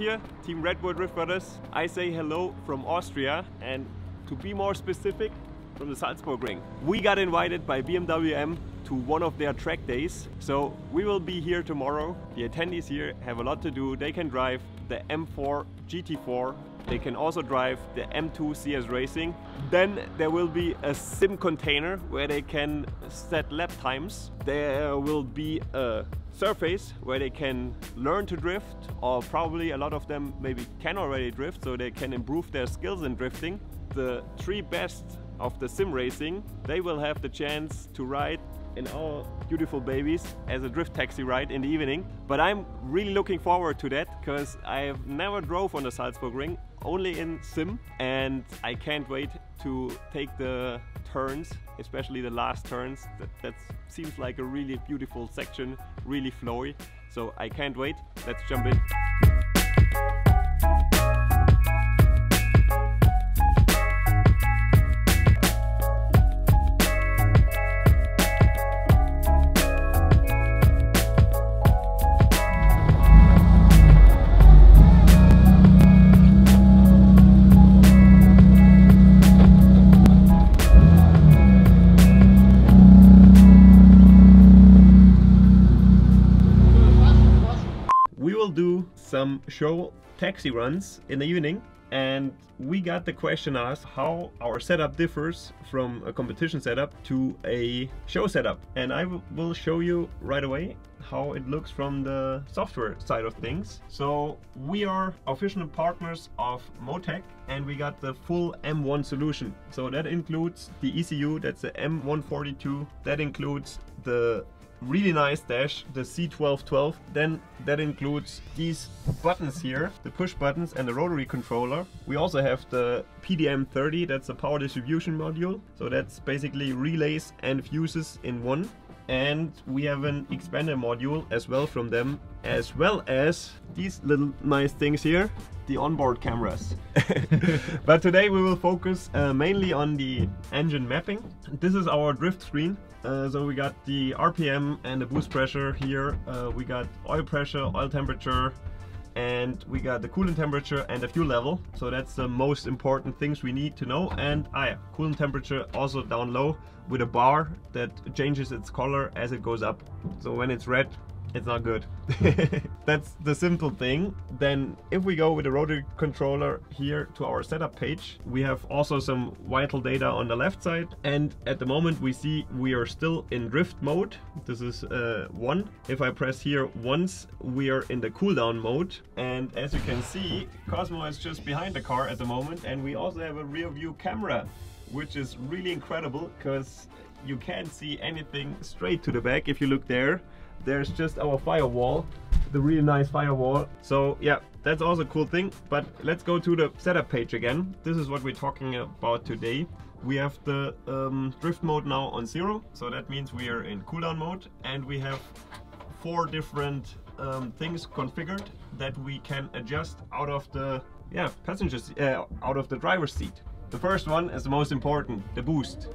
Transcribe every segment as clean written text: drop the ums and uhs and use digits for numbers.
here, Team Red Bull Driftbrothers. I say hello from Austria, and to be more specific, from the Salzburgring. We got invited by BMW M to one of their track days, so we will be here tomorrow. The attendees here have a lot to do. They can drive the M4 GT4. They can also drive the M2 CS Racing. Then there will be a sim container where they can set lap times. There will be a surface where they can learn to drift, or probably a lot of them maybe can already drift, so they can improve their skills in drifting. The three best of the sim racing, they will have the chance to ride in our beautiful babies as a drift taxi ride in the evening. But I'm really looking forward to that, because I have never drove on the Salzburgring, only in sim, and I can't wait to take the turns, especially the last turns. That seems like a really beautiful section, really flowy, so I can't wait. Let's jump in. Do some show taxi runs in the evening, and we got the question asked how our setup differs from a competition setup to a show setup, and I will show you right away how it looks from the software side of things. So we are official partners of MoTeC, and we got the full M1 solution. So that includes the ECU, that's the M142, that includes the really nice dash, the C1212. Then that includes these buttons here, the push buttons and the rotary controller. We also have the PDM30, that's a power distribution module. So that's basically relays and fuses in one. And we have an expander module as well from them, as well as these little nice things here, the onboard cameras. But today we will focus mainly on the engine mapping. This is our drift screen. So we got the RPM and the boost pressure here. We got oil pressure, oil temperature, and we got the coolant temperature and the fuel level. So that's the most important things we need to know. And yeah, coolant temperature also down low with a bar that changes its color as it goes up. So when it's red, it's not good. That's the simple thing. Then if we go with the rotary controller here to our setup page, we have also some vital data on the left side, and at the moment we see we are still in drift mode. This is 1. If I press here once, we are in the cool down mode, and as you can see, Cosmo is just behind the car at the moment, and we also have a rear view camera, which is really incredible because you can't see anything straight to the back. If you look there, there's just our firewall, the really nice firewall. So yeah, that's also a cool thing. But let's go to the setup page again. This is what we're talking about today. We have the drift mode now on 0, so that means we are in cooldown mode, and we have 4 different things configured that we can adjust out of the out of the driver's seat. The first one is the most important, the boost.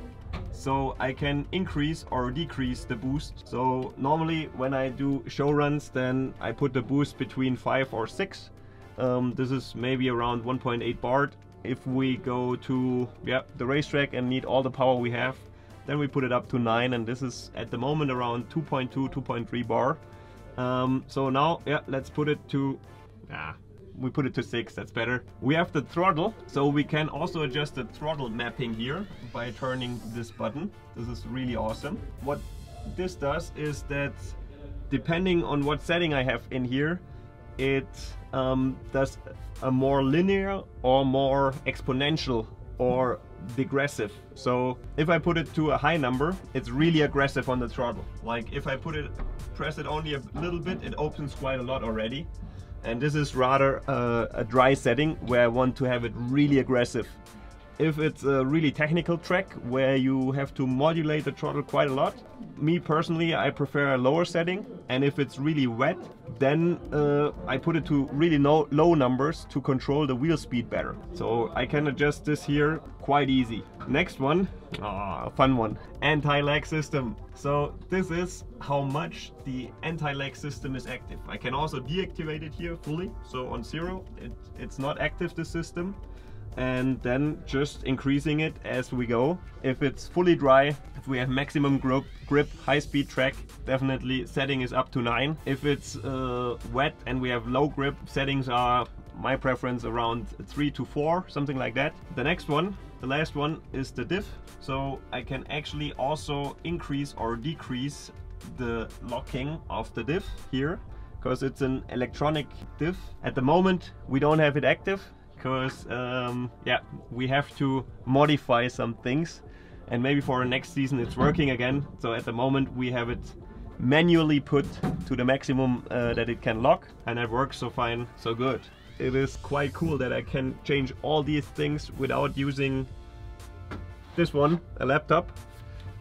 So I can increase or decrease the boost. So normally when I do show runs, then I put the boost between 5 or 6. This is maybe around 1.8 bar. If we go to the racetrack and need all the power we have, then we put it up to 9, and this is at the moment around 2.2, 2.3 bar. So now let's put it to we put it to 6, that's better. We have the throttle, so we can also adjust the throttle mapping here by turning this button. This is really awesome. What this does is that depending on what setting I have in here, it does a more linear or more exponential or digressive. So if I put it to a high number, it's really aggressive on the throttle. Like if I press it only a little bit, it opens quite a lot already. And this is rather a dry setting where I want to have it really aggressive. If it's a really technical track where you have to modulate the throttle quite a lot, me personally, I prefer a lower setting. And if it's really wet, then I put it to really low numbers to control the wheel speed better. So I can adjust this here quite easy. Next one, a fun one, anti-lag system. So this is how much the anti-lag system is active. I can also deactivate it here fully. So on 0, it's not active, the system. And then just increasing it as we go. If it's fully dry, if we have maximum grip, high-speed track, definitely setting is up to 9. If it's wet and we have low grip, settings are, my preference, around 3 to 4, something like that. The next one, the last one, is the diff. So I can actually also increase or decrease the locking of the diff here, because it's an electronic diff. At the moment we don't have it active, because yeah, we have to modify some things, and maybe for next season it's working again. So at the moment we have it manually put to the maximum that it can lock, and it works so fine, so good. It is quite cool that I can change all these things without using this one, a laptop.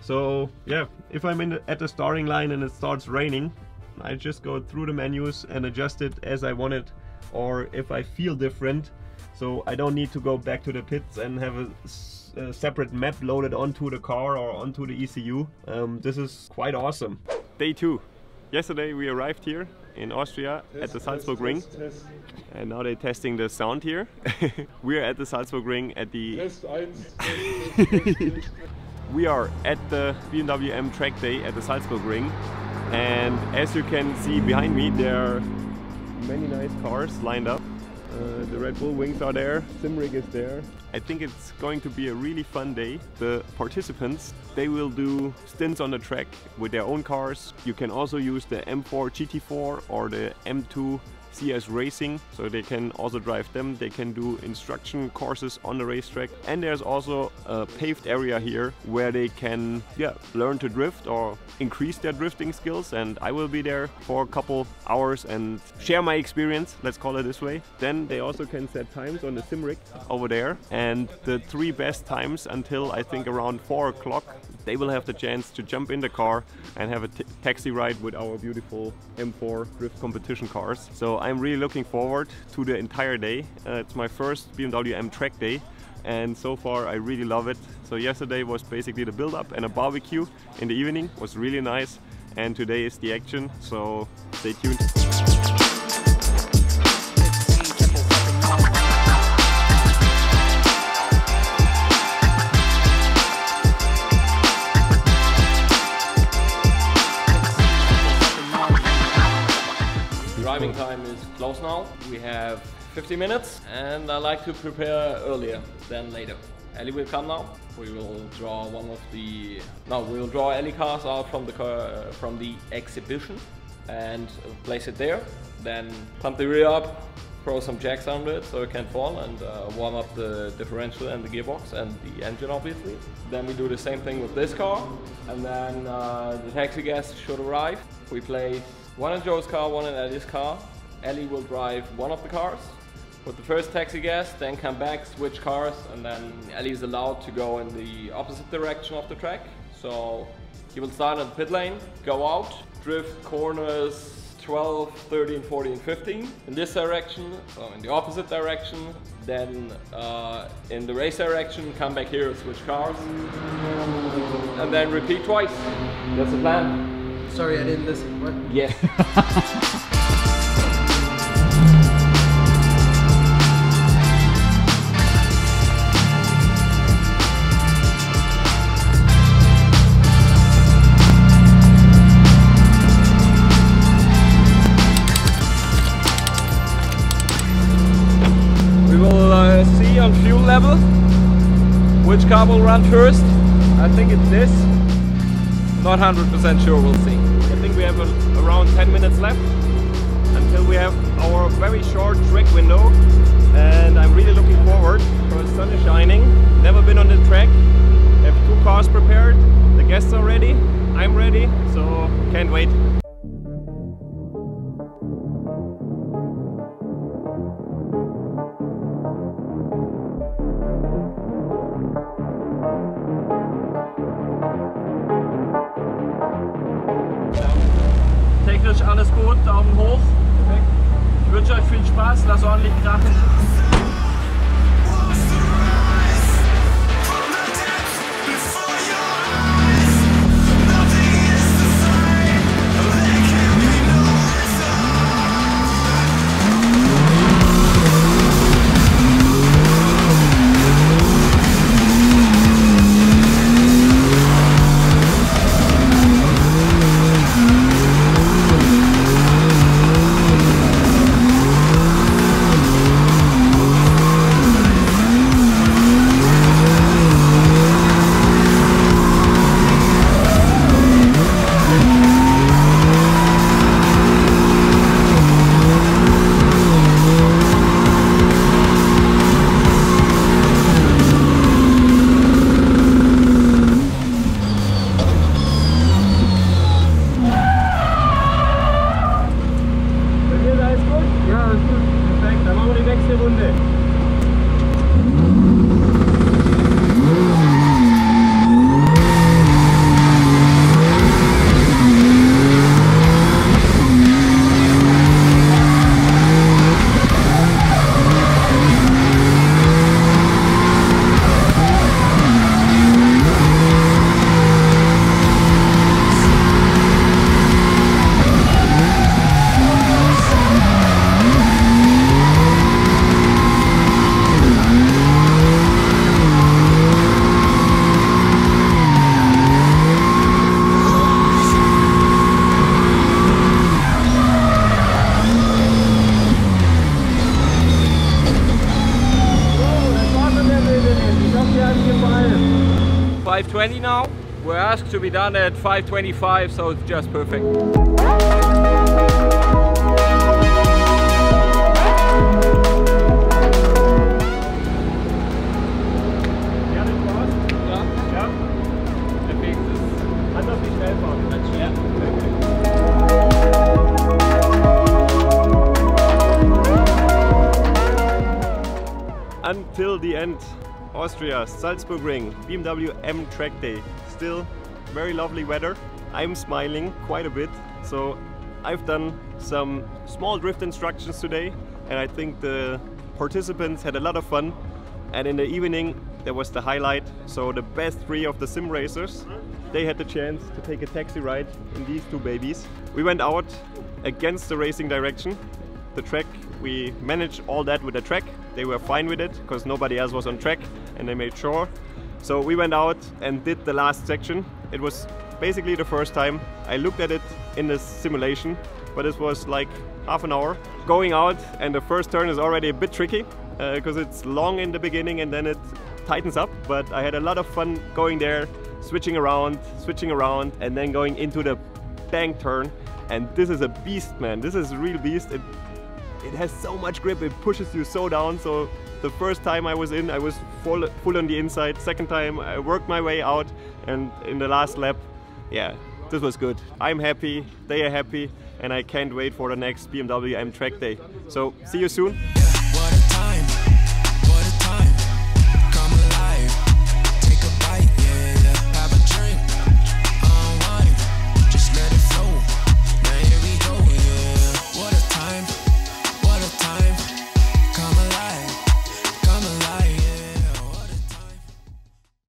So yeah, if I'm at the starting line and it starts raining, I just go through the menus and adjust it as I want it, or if I feel different. So I don't need to go back to the pits and have a separate map loaded onto the car or onto the ECU. This is quite awesome. Day 2. Yesterday we arrived here in Austria at the Salzburgring, and now they're testing the sound here. We are at the Salzburgring at the... We are at the BMW M Trackday at the Salzburgring, and as you can see behind me, there are many nice cars lined up. The Red Bull wings are there, Simrig is there. I think it's going to be a really fun day. The participants, they will do stints on the track with their own cars. You can also use the M4 GT4 or the M2 CS Racing, so they can also drive them. They can do instruction courses on the racetrack, and there's also a paved area here where they can learn to drift or increase their drifting skills, and I will be there for a couple hours and share my experience, let's call it this way. Then they also can set times on the Simrig over there, and the 3 best times until I think around 4 o'clock, they will have the chance to jump in the car and have a taxi ride with our beautiful M4 drift competition cars. So I'm really looking forward to the entire day. It's my first BMW M Trackday, and so far I really love it. So yesterday was basically the build-up and a barbecue in the evening, was really nice, and today is the action, so stay tuned. Driving time is close now. We have 50 minutes, and I like to prepare earlier than later. Ellie will come now. We will draw we will draw Ellie cars out from the exhibition and place it there. Then pump the rear up, throw some jacks under it so it can fall, and warm up the differential and the gearbox and the engine, obviously. Then we do the same thing with this car, and then the taxi gas should arrive. We place one in Joe's car, one in Ellie's car. Ellie will drive one of the cars with the first taxi gas, then come back, switch cars, and then Ellie is allowed to go in the opposite direction of the track. So he will start on the pit lane, go out, drift corners 12, 13, 14, 15 in this direction, so in the opposite direction. Then in the race direction, come back here, switch cars, and then repeat twice. That's the plan. Sorry, I didn't listen. What? Yes. We will see on fuel level which car will run first. I think it's this. Not 100% sure, we'll see. I think we have around 10 minutes left until we have our very short track window, and I'm really looking forward because the sun is shining. Never been on the track. Have 2 cars prepared. The guests are ready. I'm ready, so can't wait. alles gut, Daumen hoch. Ich wünsche euch viel Spaß, lasst ordentlich krachen. .520 now. We're asked to be done at 5:25, so it's just perfect. Until the end, Austria, Salzburgring, BMW M Trackday. Still very lovely weather. I'm smiling quite a bit. So I've done some small drift instructions today, and I think the participants had a lot of fun. And in the evening there was the highlight. So the best three of the sim racers, they had the chance to take a taxi ride in these two babies. We went out against the racing direction. The track, we managed all that with the track. They were fine with it because nobody else was on track, and they made sure. So we went out and did the last section. It was basically the first time I looked at it in the simulation, but it was like half an hour going out, and the first turn is already a bit tricky because it's long in the beginning and then it tightens up. But I had a lot of fun going there, switching around, and then going into the bank turn. And this is a beast, man. This is a real beast. It has so much grip, it pushes you so down. So the first time I was in, I was full on the inside. Second time I worked my way out, and in the last lap, yeah, this was good. I'm happy, they are happy, and I can't wait for the next BMW M Trackday. So see you soon.